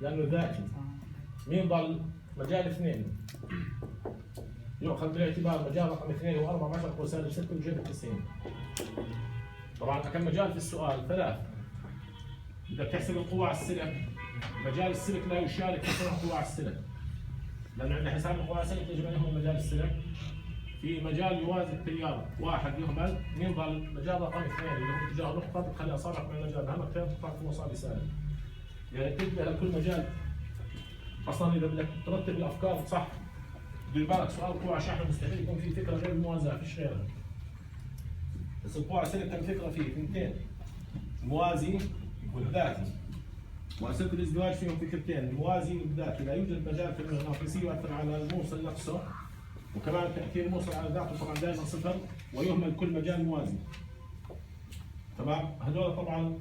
لأنه ذاتي. مين ضل؟ مجال 2 يؤخذ بالاعتبار مجال رقم 2 هو 4 10 قوة سالب 6 وجذر 90. طبعا كم مجال في السؤال؟ 3. بدك تحسب القوة على السلك، مجال السلك لا يشارك في القوة على السلك، لأنه عندنا حساب القوة على السلك يجب أن يهمل مجال السلك. في مجال يوازي التيار 1 يهمل، مين ضل؟ مجال رقم 2 اللي هو اتجاه نقطة بتخلي أصابعك من المجال، أهم اختيار تطلع في مصاب سالب. يعني تنتبه لكل مجال. أصلا إذا بدك ترتب الأفكار صح، دير بالك سؤال قوة على شحن مستحيل يكون في فكرة غير الموازاة، فيش غيرها. بس القوة على السلك كم فكرة فيه؟ 2، الموازي والذاتي. وأسئلة الازدواج فيهم فكرتين، الموازي والذاتي. لا يوجد مجال في المغناطيسي يؤثر على الموصل نفسه، وكمان تأثير الموصل على ذاته طبعا دائما 0، ويهمل كل مجال موازي. تمام؟ هذول طبعا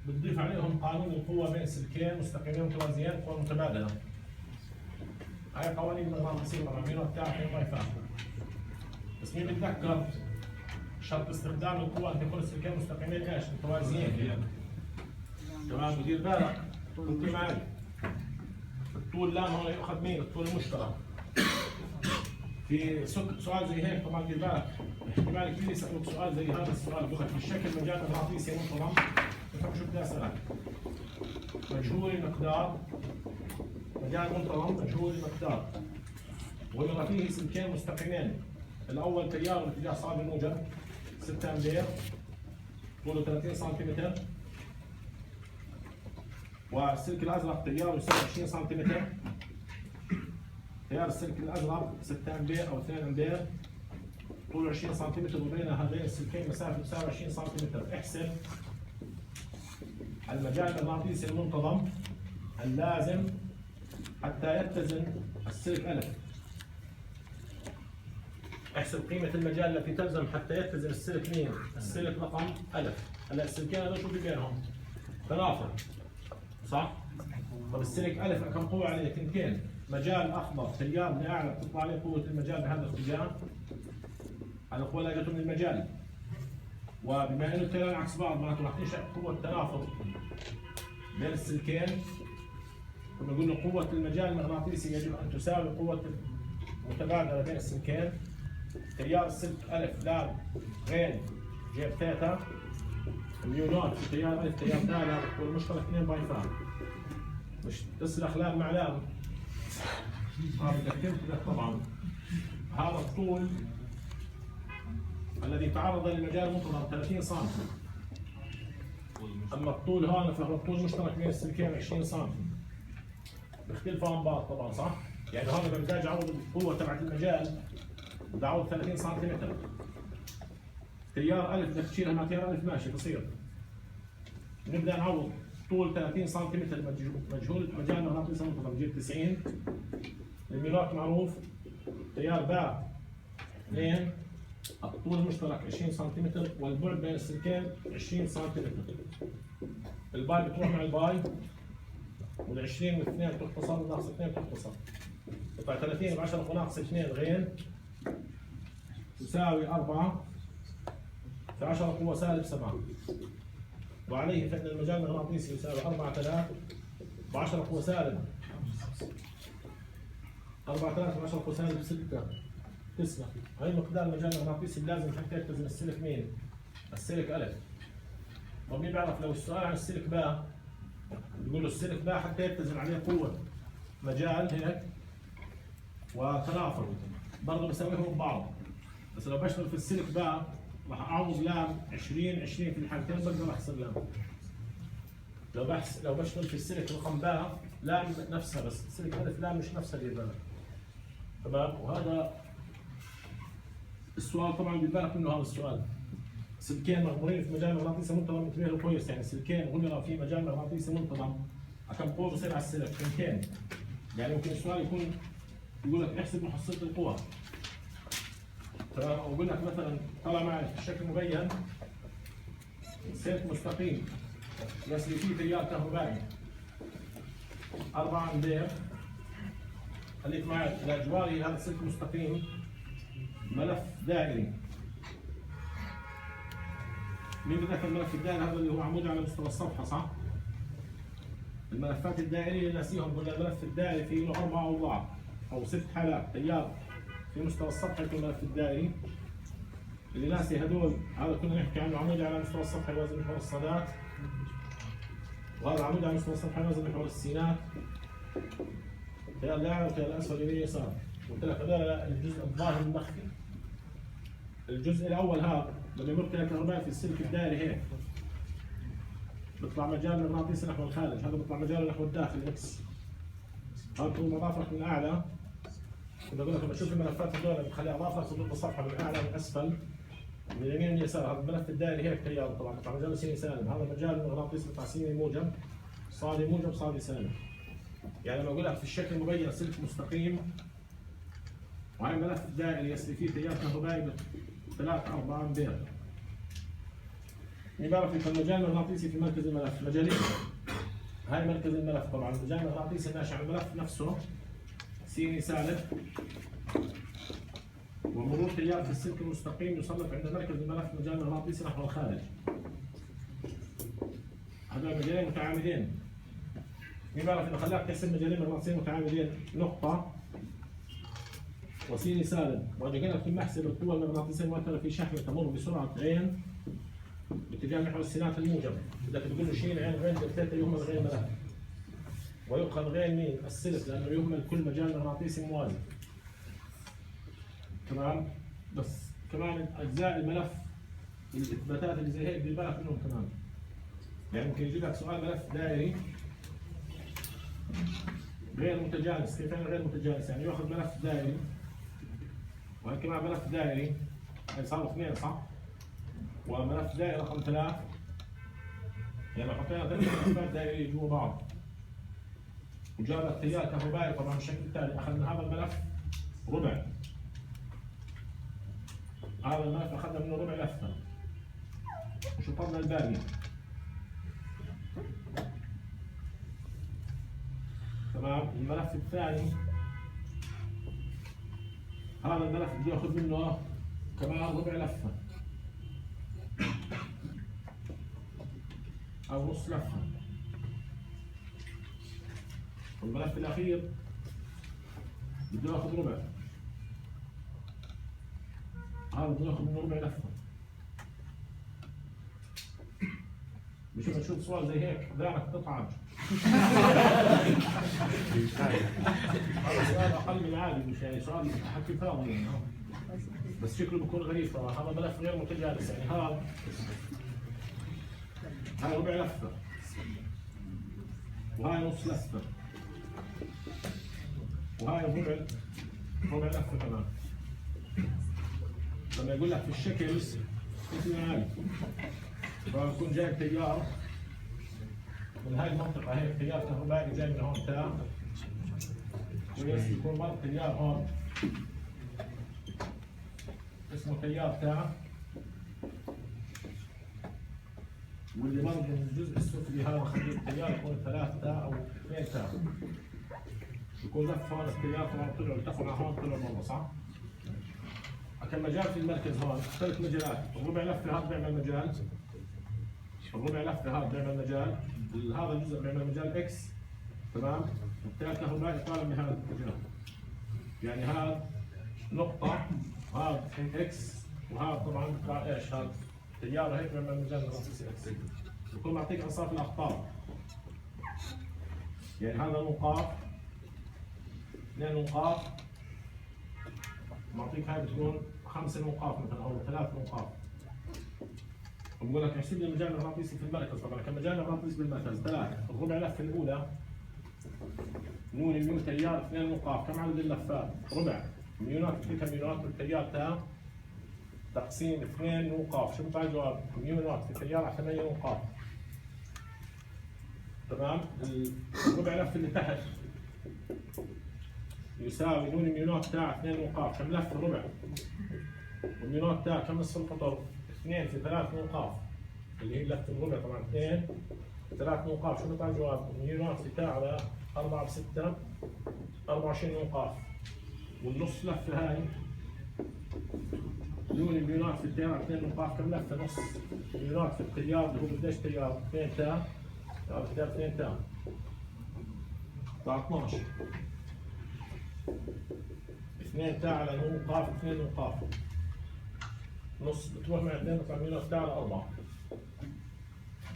بتضيف عليهم قانون القوة بين سلكين مستقيمين متوازيين، قوة متبادلة. هاي قوانين المغناطيسية الرامين والتاعة ضيفها. بس مين بتذكر شرط استخدام القوة أن تكون السلكين مستقيمين ايش؟ متوازيين. تمام؟ ودير بالك كنت معي الطول لام هون يؤخذ مين؟ الطول المشترك. في سؤال زي هيك طبعا دير بالك احتمال كبير يسألوك سؤال زي هذا السؤال، بقول لك بالشكل مجال مغناطيسي منتظم، بفهم شو بدي أسألك. مجهول المقدار، مجال منتظم مجهول المقدار، ويرى فيه سلكين مستقيمين. الأول تيار باتجاه صاد الموجب 6 أمبير طوله 30 سنتيمتر، والسلك الأزرق تيار يساوي 20 سنتيمتر. تيار السلك الأزرق 6 أمبير أو 2 أمبير طوله 20 سنتيمتر، وبين هذين السلكين مسافة تساوي 20 سنتيمتر. احسب المجال المغناطيسي المنتظم اللازم حتى يتزن السلك ألف. احسب قيمة المجال التي تلزم حتى يتزن السلك مين؟ السلك رقم ألف. هلا السلكين هذول شو في بينهم؟ تنافر صح؟ طب السلك ألف كم قوة عليه؟ 2. مجال أخضر تيار لأعلى بتطلع عليه قوة المجال بهذا الاتجاه. على القوة اللي اجته من المجال. وبما انه التيارين عكس بعض معناته راح تنشأ قوة تنافر بين السلكين. كنا قلنا قوة المجال المغناطيسي يجب أن تساوي قوة المتبادلة بين السلكين. تيار السلك ألف لام غين جيب ثيتا، ميو نوت في تيار ألف تيار ثالث، والمشترك 2 باي فا. مش تسلخ لام مع لام. بدك تنتبه طبعا. هذا الطول الذي تعرض للمجال المنتظم 30 سم. أما الطول هون فهو الطول المشترك بين السلكين 20 سم. بيختلفوا عن بعض طبعا صح؟ يعني هون إذا بدي أعوض القوة تبعت المجال بدي أعوض 30 سنتيمتر. تيار ألف بدك تشيلها مع تيار ألف ماشي بصير. نبدأ نعوض طول 30 سنتيمتر مجهول مجال مغناطيسي منتظم بجيب 90. الميلات معروف. تيار باء 2. الطول المشترك 20 سنتيمتر، والبعد بين السلكين 20 سنتيمتر. الباي بتروح مع الباي، وال20 و2 بتختصر، والناقص 2 بتختصر. يطلع 30 ب 10 وناقص 2 غين يساوي 4 في 10 قوة سالب 7. وعليه فإن المجال المغناطيسي يساوي 4 ب 10 قوة سالب 4 ب 10 قوة سالب 6 9. هاي مقدار المجال المغناطيسي اللازم حتى يتزن السلك مين؟ السلك ألف. طب مين بيعرف لو السؤال عن السلك باء يقول له السلك باء حتى يتزن عليه قوة مجال هيك وتنافر برضه بسويهم ببعض. بس لو بشتغل في السلك باء راح اعوض لام 20 20 في الحالتين بقدر احسب لام. لو بشتغل في السلك رقم باء لام نفسها، بس السلك ألف لام مش نفسها اللي بالك. تمام؟ وهذا السؤال طبعا بالك منه هذا السؤال. سلكين مغمورين في مجال مغناطيسي منتظم، انتبهوا كويس، يعني سلكين غمر في مجال مغناطيسي منتظم كم قوة بصير على السلك؟ 2. يعني ممكن السؤال يكون يقول لك احسب محصلة القوى. تمام؟ او يقول لك مثلا طلع معي الشكل مبين سلك مستقيم يسري فيه تيار كهربائي 4 امبير. خليك معي لاجواري هذا السلك مستقيم ملف دائري. مين بذكر الملف الدائري هذا اللي هو عمودي على مستوى الصفحة صح؟ الملفات الدائرية اللي ناسيهم قلنا الملف الدائري فيه له 4 أوضاع أو 6 حالات. تيار في مستوى السطح يكون الملف الدائري. اللي ناسي هدول هذا كنا نحكي عنه عمودي على مستوى السطح يوازي محور الصادات، وهذا عمودي على مستوى السطح يوازي محور السينات. تيار الأعلى وتيار الأسفل يمين يسار. قلت لك هذول الجزء الظاهر المخفي. الجزء الأول هذا لما يمر تيار كهربائي في السلك الدائري هيك بيطلع مجال مغناطيسي نحو الخارج، هذا بيطلع مجاله نحو الداخل اكس. هذا بتكون اظافرك من اعلى. اذا بقول لك لما تشوف الملفات هذول بتخلي اظافرك تضرب الصفحه من اعلى من اسفل من اليمين من اليسار. هذا الملف الدائري هيك تيار طبعا بيطلع مجاله سيني سالب. هذا مجال المغناطيسي بيطلع سيني موجب، صادي موجب، صادي سالب. يعني لما اقول لك في الشكل مبين سلك مستقيم وهي الملف الدائري يسري فيه تيار كهربائي ب 3-4 امبير. يبقى في المجال المغناطيسي في مركز الملف مجالين. هاي مركز الملف طبعا المجال المغناطيسي الناشئ عن الملف نفسه سيني سالب، ومرور تيار في السلك المستقيم يسلط عند مركز الملف مجال مغناطيسي نحو الخارج. هذول مجالين متعامدين. يبقى إذا خلاك تحسب مجالين مغناطيسيين متعامدين نقطة وسيني سالب، وأجي قلنا في محسب القوة المغناطيسية المؤثرة في شحنة تمر بسرعة عين باتجاه محور السينات الموجب. بدك تقول له شيل عين غين دلتا يهمل غين ملف، ويبقى الغين مين؟ السلك، لانه يهمل كل مجال مغناطيسي موازي. تمام؟ بس كمان اجزاء الملف الاثباتات اللي زي هيك بدي بالك منهم كمان. يعني ممكن يجيب لك سؤال ملف دائري غير متجانس. كيف يعني غير متجانس؟ يعني ياخذ ملف دائري وهي كمان ملف دائري، يعني صاروا اثنين صح؟ وملف دائري رقم 3. يعني لو حطينا 3 ملفات دائرية جوا بعض وجاب لك تيار كهربائي طبعا بالشكل التالي، اخذنا هذا الملف ربع. هذا الملف اخذنا منه ربع لفة وشطبنا الباقي. تمام. الملف الثاني هذا الملف بدي ياخذ منه كمان ربع لفة أو نص لفة. والملف الأخير بده ياخذ ربع. هذا بده ياخذ منه ربع لفة. مش لما تشوف سؤال زي هيك ذهنك تطعج. هذا سؤال أقل من عادي، مش يعني سؤال حكي فاضي يعني. بس شكله بيكون غريب طبعا. هذا ملف غير متجانس، يعني هاي ربع لفة وهاي نص لفة وهاي ربع لفة كمان. لما يقول لك في الشكل مثل هاي فبكون جايب تيار من هاي المنطقة هيك، تيار كهربائي جاي من هون تاع، ويكون مر تيار هون اسمه تيار تاع، واللي مر من الجزء السفلي هذا خليه التيار يكون 3 تاع أو 2 تاع. يكون لف هون التيار طبعا طلع التقوا هون طلع مرة صح؟ كم مجال في المركز هون 3 مجالات. الربع لفة هذا بيعمل مجال، الربع لفة هذا بيعمل مجال، هذا الجزء بيعمل مجال اكس. تمام؟ التيار الكهربائي طالع من هذا الاتجاه. يعني هذا نقطة، هذا اكس، وهذا طبعا بيطلع ايش؟ هذا تيار هيك بيعمل مجال مغناطيسي اكس. بكون معطيك انصاف الاقطاب. يعني هذا نقاط، 2 نقاط، معطيك هاي بتكون 5 نقاط مثلا او 3 نقاط. وبقول لك احسب لي المجال المغناطيسي في المركز. طبعا كم مجال مغناطيسي بالمركز 3. الربع لفه الاولى نون ميو تيار 2 نقاط. كم عدد اللفات؟ ربع. ميونات في كم ميونات بالتيار تاع تقسيم 2 نقاط. شو بيطلع الجواب؟ ميونات في تيار على 8 نقاط. تمام؟ الربع لفه اللي تحت يساوي نون ميونات تاع 2 نقاط. كم لفه ربع؟ والميونات تاع كم نصف القطر؟ 2 في 3 نقاط اللي هي لفه الربع. طبعا 2 في 3 نقاط. شو بيطلع الجواب؟ الميونات في تاع على 4 ب 6 24 نقاط. والنص لفه هاي نون الميونات في التيار 2 نقاط. كم لفه؟ نص ميونات في التيار اللي هو قديش تيار؟ 2 تاع. التيار 2 تاع بتاع 12. 2 تاع على نون قاف 2 نون قاف. نص بتروح مع 2 بتطلع منه تاع على 4.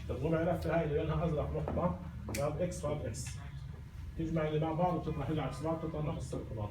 الربع لفة هاي اللي لونها أزرق نقطة، فهذا إكس وهذا إكس. تجمع اللي مع بعض وتطلع هي عكس بعض، تطلع نفس الرقم.